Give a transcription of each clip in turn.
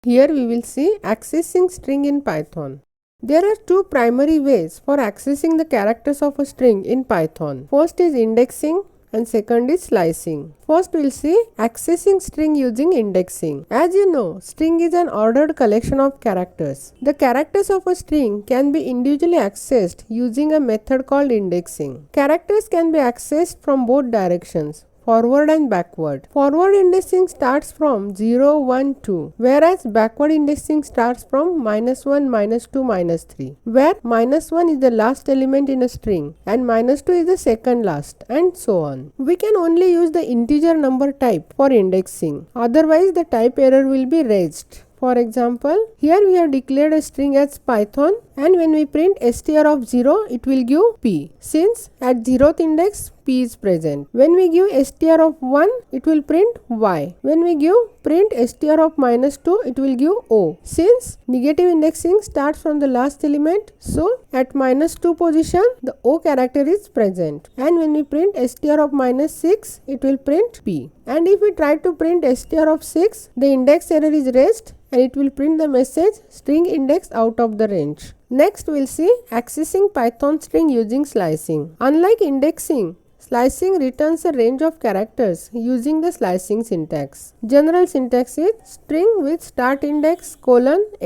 Here we will see accessing string in Python. There are two primary ways for accessing the characters of a string in Python. First is indexing and second is slicing. First we'll see accessing string using indexing. As you know, string is an ordered collection of characters. The characters of a string can be individually accessed using a method called indexing. Characters can be accessed from both directions, forward and backward. Forward indexing starts from 0, 1, 2, whereas backward indexing starts from -1, -2, -3, where -1 is the last element in a string and -2 is the second last, and so on. We can only use the integer number type for indexing, otherwise the type error will be raised. For example, here we have declared a string as Python, and when we print str of 0, it will give p, since at 0th index p is present. When we give str of 1, it will print y. When we give print str of -2, it will give o. Since negative indexing starts from the last element, so at -2 position the o character is present. And when we print str of -6, it will print p. And if we try to print str of 6, the index error is raised and it will print the message string index out of the range. Next we'll see accessing Python string using slicing. Unlike indexing, slicing returns a range of characters using the slicing syntax. General syntax is string with start index,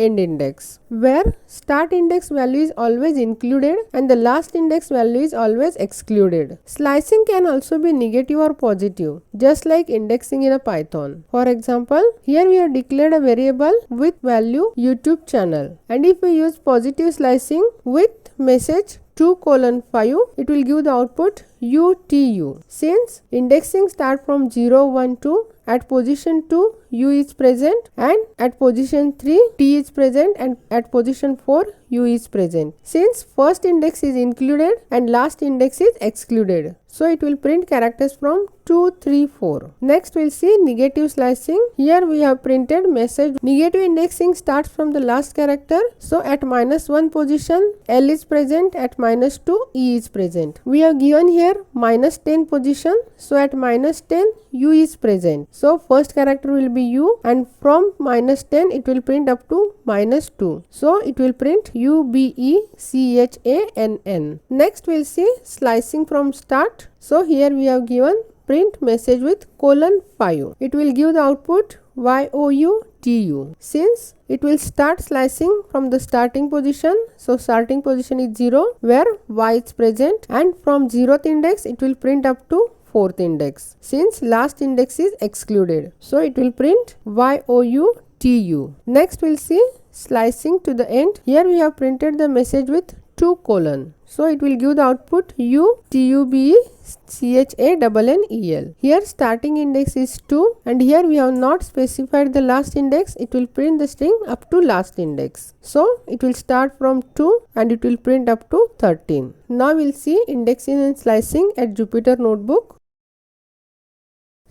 end index, where start index value is always included and the last index value is always excluded. Slicing can also be negative or positive, just like indexing in a Python. For example, here we have declared a variable with value YouTube channel, and if we use positive slicing with message 2:5, it will give the output UTU. Since indexing start from 0, 1, 2, at position 2 U is present, and at position 3 T is present, and at position 4 U is present. Since first index is included and last index is excluded, so it will print characters from 2, 3, 4. Next we'll see negative slicing. Here we have printed message. Negative indexing starts from the last character, so at -1 position L is present, at -2 E is present. We have given here -10 position, so at -10 U is present. So first character will be U, and from -10 it will print up to -2. So it will print UBECHANN. Next we'll see slicing from start. So here we have given print message with :5. It will give the output YOUTU. Since it will start slicing from the starting position, so starting position is 0 where Y is present, and from 0th index it will print up to 4th index, since last index is excluded, so it will print YOUTU. Next we'll see slicing to the end. Here we have printed the message with 2:, so it will give the output UTUBECHANNEL. Here starting index is 2, and here we have not specified the last index. It will print the string up to last index, so it will start from 2 and it will print up to 13. Now we'll see indexing and slicing at Jupyter Notebook.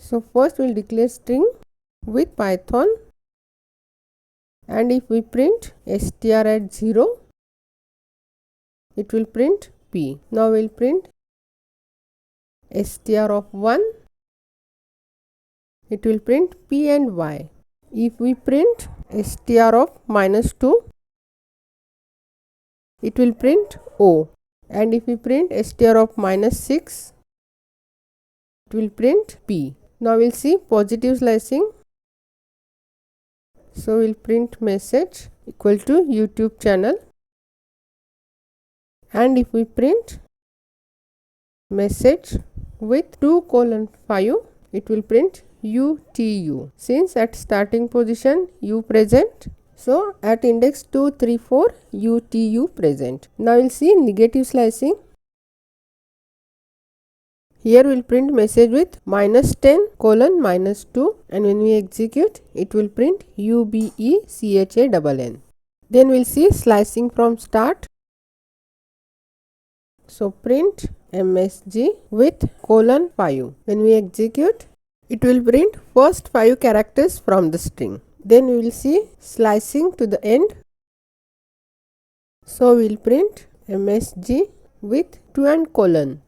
So first we'll declare string with Python, and if we print str at 0, it will print p. Now we'll print str of 1, it will print p and y. If we print str of -2, it will print o, and if we print str of -6, it will print p. Now we'll see positive slicing. So we'll print message equal to YouTube channel, and if we print message with 2:5, it will print UTU. Since at starting position U present, so at index 2, 3, 4 UTU present. Now we'll see negative slicing. Here we'll print message with -10:-2, and when we execute, it will print UBECHANN. Then we'll see slicing from start. So print MSG with :5. When we execute, it will print first 5 characters from the string. Then we will see slicing to the end. So we'll print MSG with 2 and :,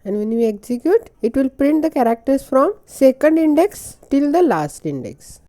and when we execute, it will print the characters from second index till the last index.